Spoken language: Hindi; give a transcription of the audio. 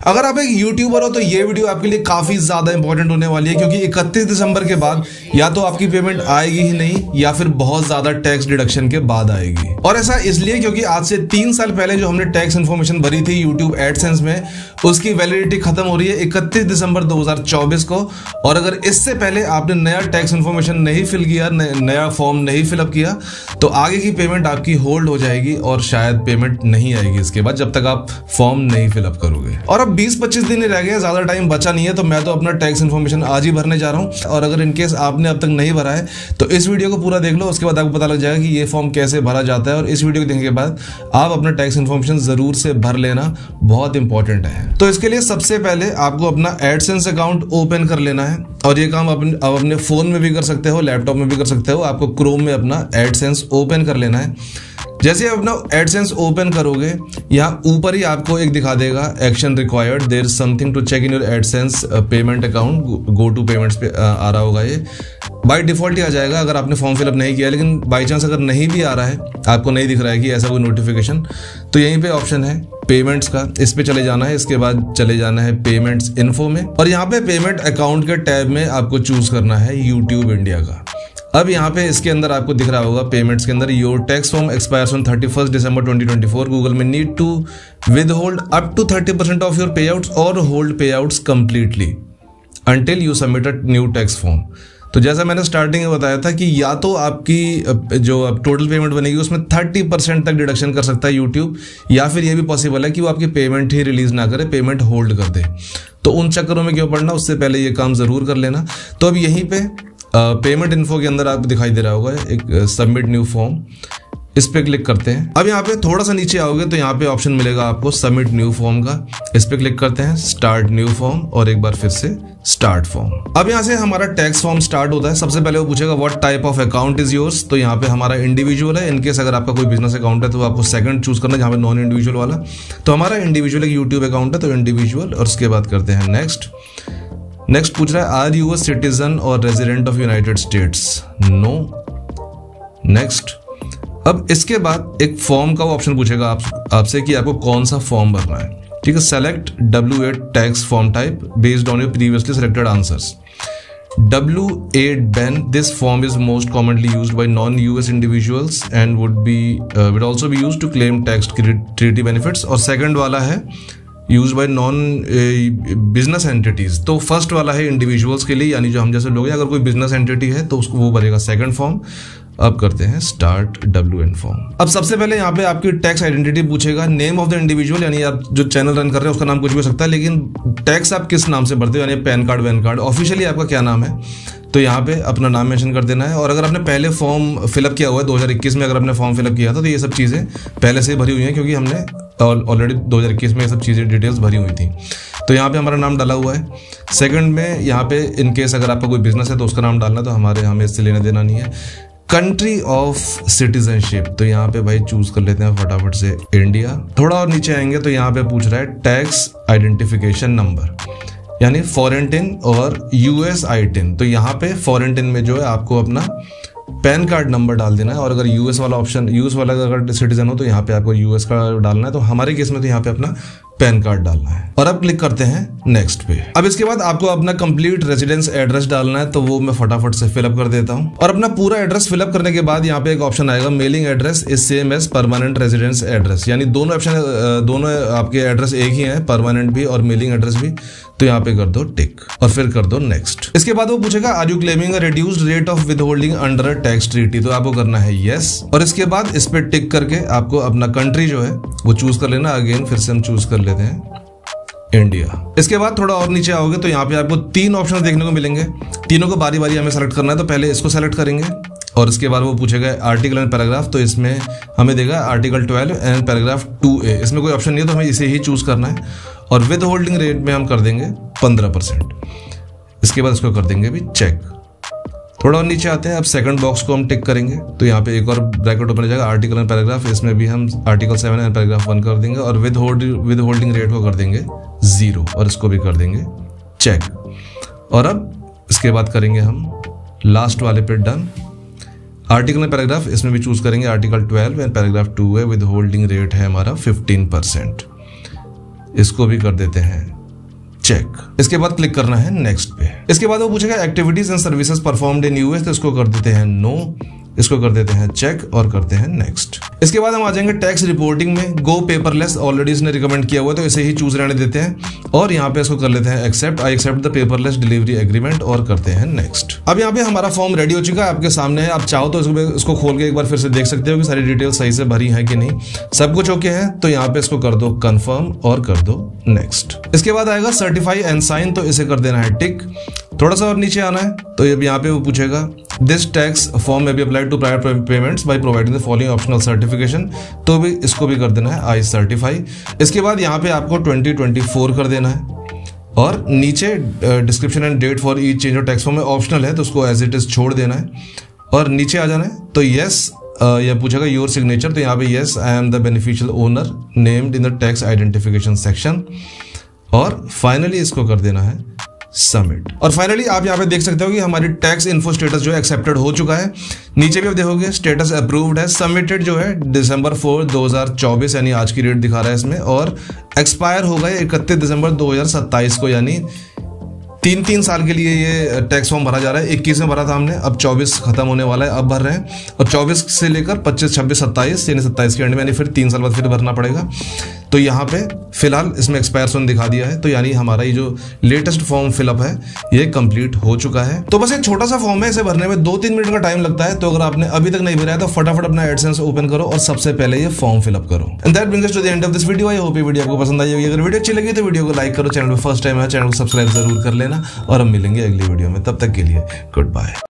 अगर आप एक यूट्यूबर हो तो ये वीडियो आपके लिए काफी ज्यादा इंपॉर्टेंट होने वाली है, क्योंकि 31 दिसंबर के बाद या तो आपकी पेमेंट आएगी ही नहीं या फिर बहुत ज्यादा टैक्स डिडक्शन के बाद आएगी। और ऐसा इसलिए क्योंकि आज से 3 साल पहले जो हमने टैक्स इन्फॉर्मेशन भरी थी यूट्यूब एडसेंस में, उसकी वैलिडिटी खत्म हो रही है 31 दिसंबर 2024 को। और अगर इससे पहले आपने नया टैक्स इन्फॉर्मेशन नहीं फिल किया, नया फॉर्म नहीं फिलअप किया, तो आगे की पेमेंट आपकी होल्ड हो जाएगी और शायद पेमेंट नहीं आएगी इसके बाद, जब तक आप फॉर्म नहीं फिलअप करोगे। और अब 20-25 दिन ही रह गए, ज्यादा टाइम बचा नहीं है, तो मैं तो अपना टैक्स इन्फॉर्मेशन आज ही भरने जा रहा हूं। और अगर इनकेस आपने अब तक नहीं भरा है तो इस वीडियो को पूरा देख लो, उसके बाद आपको पता लग जाएगा कि ये फॉर्म कैसे भरा जाता है। और इस वीडियो को देखने के बाद आप अपना टैक्स इन्फॉर्मेशन जरूर से भर लेना, बहुत इंपॉर्टेंट है। तो इसके लिए सबसे पहले आपको अपना एडसेंस अकाउंट ओपन कर लेना है, और ये काम आप अपने फोन में भी कर सकते हो, लैपटॉप में भी कर सकते हो। आपको क्रोम में अपना एडसेंस ओपन कर लेना है। जैसे आप अपना एडसेंस ओपन करोगे, यहाँ ऊपर ही आपको एक दिखा देगा action required, there is something to check in your AdSense payment account, go to payments पे आ रहा होगा। ये बाय डिफॉल्ट ही आ जाएगा अगर आपने फॉर्म फिलअप नहीं किया। लेकिन बाई चांस अगर नहीं भी आ रहा है, आपको नहीं दिख रहा है कि ऐसा कोई नोटिफिकेशन, तो यहीं पे ऑप्शन है पेमेंट्स का, इस पे चले जाना है। इसके बाद चले जाना है पेमेंट्स इन्फो में, और यहाँ पे पेमेंट अकाउंट के टैब में आपको चूज करना है यूट्यूब इंडिया का। अब यहाँ पे इसके अंदर आपको दिख रहा होगा पेमेंट्स के अंदर, your tax form expires on 31 December 2024, Google may need to withhold up to 30% of your payouts और hold payouts completely until you submit a new tax form. तो जैसा मैंने स्टार्टिंग में बताया था कि या तो आपकी जो टोटल पेमेंट बनेगी उसमें 30% तक डिडक्शन कर सकता है यूट्यूब, या फिर ये भी पॉसिबल है कि वो आपकी पेमेंट ही रिलीज ना करे, पेमेंट होल्ड कर दे। तो उन चक्करों में क्यों पड़ना, उससे पहले ये काम जरूर कर लेना। तो अब यहीं पे पेमेंट इन्फो के अंदर आपको दिखाई दे रहा होगा एक सबमिट न्यू फॉर्म, इस पे क्लिक करते हैं। अब यहाँ पे थोड़ा सा नीचे आओगे तो यहाँ पे ऑप्शन मिलेगा आपको सबमिट न्यू फॉर्म का, इस पे क्लिक करते हैं, स्टार्ट न्यू फॉर्म, और एक बार फिर से स्टार्ट फॉर्म। अब यहाँ से हमारा टैक्स फॉर्म स्टार्ट होता है। सबसे पहले वो पूछेगा what type of account is yours, तो यहाँ पे हमारा इंडिविजुअल है। इनकेस अगर आपका कोई बिजनेस अकाउंट है तो आपको सेकंड चूज करना है, जहाँ पे नॉन इंडिविजुअल वाला। तो हमारा इंडिविजुअल एक यूट्यूब अकाउंट है, तो इंडिविजुअल, और उसके बाद करते हैं नेक्स्ट। नेक्स्ट पूछ रहा है आर यू अ सिटीजन और resident of United States, no. Next. अब इसके बाद एक फॉर्म का ऑप्शन पूछेगा आपसे कि आपको कौन सा फॉर्म भरना है, ठीक है। Select W8 tax form type based on your previously selected answers. W8 Ben, this form is most commonly used by non-US individuals and would also be used to claim tax treaty benefits। और सेकंड वाला है use by non business entities. तो फर्स्ट वाला है इंडिविजुअल्स के लिए, यानी जो हम जैसे लोग हैं, अगर कोई बिजनेस एंटिटी है तो उसको वो भरेगा सेकंड फॉर्म। अब करते हैं स्टार्ट WN फॉर्म। अब सबसे पहले यहाँ पे आपकी टैक्स आइडेंटिटी पूछेगा, नेम ऑफ द इंडिविजुअल, यानी आप जो चैनल रन कर रहे हैं उसका नाम कुछ भी हो सकता है, लेकिन टैक्स आप किस नाम से भरते हो, यानी PAN card van card, officially आपका क्या नाम है, तो यहाँ पे अपना नाम मेंशन कर देना है। और अगर आपने पहले फॉर्म फिलअप किया हुआ है 2021 में, अगर आपने फॉर्म फिलअप किया था तो ये सब चीज़ें पहले से भरी हुई हैं, क्योंकि हमने ऑलरेडी 2021 में ये सब चीज़ें डिटेल्स भरी हुई थी। तो यहाँ पे हमारा नाम डाला हुआ है। सेकंड में यहाँ पे इनकेस अगर आपका कोई बिजनेस है तो उसका नाम डालना, तो हमें इससे लेना देना नहीं है। कंट्री ऑफ सिटीजनशिप, तो यहाँ पे भाई चूज कर लेते हैं फटाफट से इंडिया। थोड़ा और नीचे आएंगे तो यहाँ पे पूछ रहा है टैक्स आइडेंटिफिकेशन नंबर, यानी फॉरेन टिन और US ITIN। तो यहाँ पे फॉरेन टिन में जो है आपको अपना पैन कार्ड नंबर डाल देना है, और अगर US वाला ऑप्शन, US वाला अगर सिटीजन हो तो यहाँ पे आपको US का डालना है। तो हमारे केस में तो यहाँ पे अपना पैन कार्ड डालना है। और अब क्लिक करते हैं नेक्स्ट पे। अब इसके बाद आपको अपना कंप्लीट रेजिडेंस एड्रेस डालना है, तो वो मैं फटाफट से फिलअप कर देता हूँ। और अपना पूरा एड्रेस फिलअप करने के बाद यहाँ पे एक ऑप्शन आएगा mailing address is same as permanent residence address, यानी दोनों ऑप्शन, दोनों आपके एड्रेस एक ही है, परमानेंट भी और मेलिंग एड्रेस भी। तो यहाँ पे कर दो टिक और फिर कर दो नेक्स्ट। इसके बाद वो पूछेगा are you claiming a reduced rate of withholding under a tax treaty, तो आपको करना है यस। और इसके बाद इस पे टिक करके आपको अपना कंट्री जो है वो चूज कर लेना। अगेन फिर से हम चूज कर लेते हैं इंडिया। इसके बाद थोड़ा और नीचे आओगे तो यहाँ पे आपको 3 ऑप्शन देखने को मिलेंगे, तीनों को बारी बारी हमें सेलेक्ट करना है। तो पहले इसको सेलेक्ट करेंगे, और इसके बाद वो पूछेगा आर्टिकल एंड पैराग्राफ, तो इसमें हमें देगा आर्टिकल 12 एंड पैराग्राफ 2A। इसमें कोई ऑप्शन नहीं है तो हमें इसे ही चूज करना है। और विद होल्डिंग रेट में हम कर देंगे 15%। इसके बाद इसको कर देंगे भी चेक। थोड़ा और नीचे आते हैं, अब सेकंड बॉक्स को हम टिक करेंगे, तो यहाँ पे एक और ब्रैकेट ओपन हो जाएगा आर्टिकल एंड पैराग्राफ। इसमें भी हम आर्टिकल 7 एंड पैराग्राफ 1 कर देंगे, और विद होल्डिंग रेट को कर देंगे 0, और इसको भी कर देंगे चेक। और अब इसके बाद करेंगे हम लास्ट वाले पे डन। आर्टिकल एंड पैराग्राफ इसमें भी चूज करेंगे आर्टिकल 12 एंड पैराग्राफ 2 है, विद होल्डिंग रेट है हमारा 15%। इसको भी कर देते हैं चेक। इसके बाद क्लिक करना है नेक्स्ट पे। इसके बाद वो पूछेगा activities and services performed in US, तो इसको कर देते हैं नो, इसको कर देते हैं चेक और करते हैं नेक्स्ट। इसके बाद हम आ जाएंगे टैक्स रिपोर्टिंग में। गो पेपरलेस ऑलरेडी इसने रिकमेंड किया हुआ है तो इसे ही चूज रहने देते हैं और यहाँ पे इसको कर लेते हैं accept. I accept the paperless delivery agreement और करते हैं नेक्स्ट। अब यहाँ पे हमारा फॉर्म रेडी हो चुका है, आपके सामने है। आप चाहो तो इसको खोल के एक बार फिर से देख सकते हो कि सारी डिटेल सही से भरी है कि नहीं। सब कुछ ओके है तो यहाँ पे इसको कर दो कंफर्म और कर दो नेक्स्ट। इसके बाद आएगा सर्टिफाई एंड साइन, तो इसे कर देना है टिक। थोड़ा सा और नीचे आना है तो यहाँ पे वो पूछेगा this tax form may be applied to prior payments by providing the following optional certification, तो भी इसको भी कर देना है आई सर्टिफाई। इसके बाद यहाँ पे आपको 2024 कर देना है और नीचे description and date for each change of tax form में ऑप्शनल है तो उसको एज इट इज छोड़ देना है और नीचे आ जाना है। तो यस यह पूछेगा योर सिग्नेचर, तो यहाँ पे yes I am the beneficial owner named in the tax identification section और फाइनली इसको कर देना है सबमिट। और फाइनली आप यहाँ पे देख सकते हो कि हमारी टैक्स इन्फो स्टेटस जो है एक्सेप्टेड हो चुका है। नीचे भी आप देखोगे स्टेटस अप्रूव्ड है। सबमिटेड जो है December 4, 2024 यानी आज की डेट दिखा रहा है इसमें और एक्सपायर हो गए 31 दिसंबर 2027 को, यानी 3 साल के लिए ये टैक्स फॉर्म भरा जा रहा है। 21 में भरा था हमने, अब 24 खत्म होने वाला है, अब भर रहे हैं और 24 से लेकर 25, 26, 27 यानी 27 के एंड में यानी फिर 3 साल बाद फिर भरना पड़ेगा। तो यहाँ पे फिलहाल इसमें एक्सपायरसन दिखा दिया है, तो यानी हमारा ये जो लेटेस्ट फॉर्म फिलअप है ये कंप्लीट हो चुका है। तो बस एक छोटा सा फॉर्म है, इसे भरने में 2-3 मिनट का टाइम लगता है। तो अगर आपने अभी तक नहीं भरा है तो फटाफट अपना एडसेंस ओपन करो और सबसे पहले ये फॉर्म फिलअप करो। And that brings us to the end of this video. I hope ये वीडियो आपको पसंद आई होगी। अगर वीडियो अच्छी लगी तो वीडियो को लाइक करो, चैनल पे फर्स्ट टाइम है चैनल को सब्सक्राइब जरूर कर लेना और हम मिलेंगे अगली वीडियो में। तब तक के लिए गुड बाय।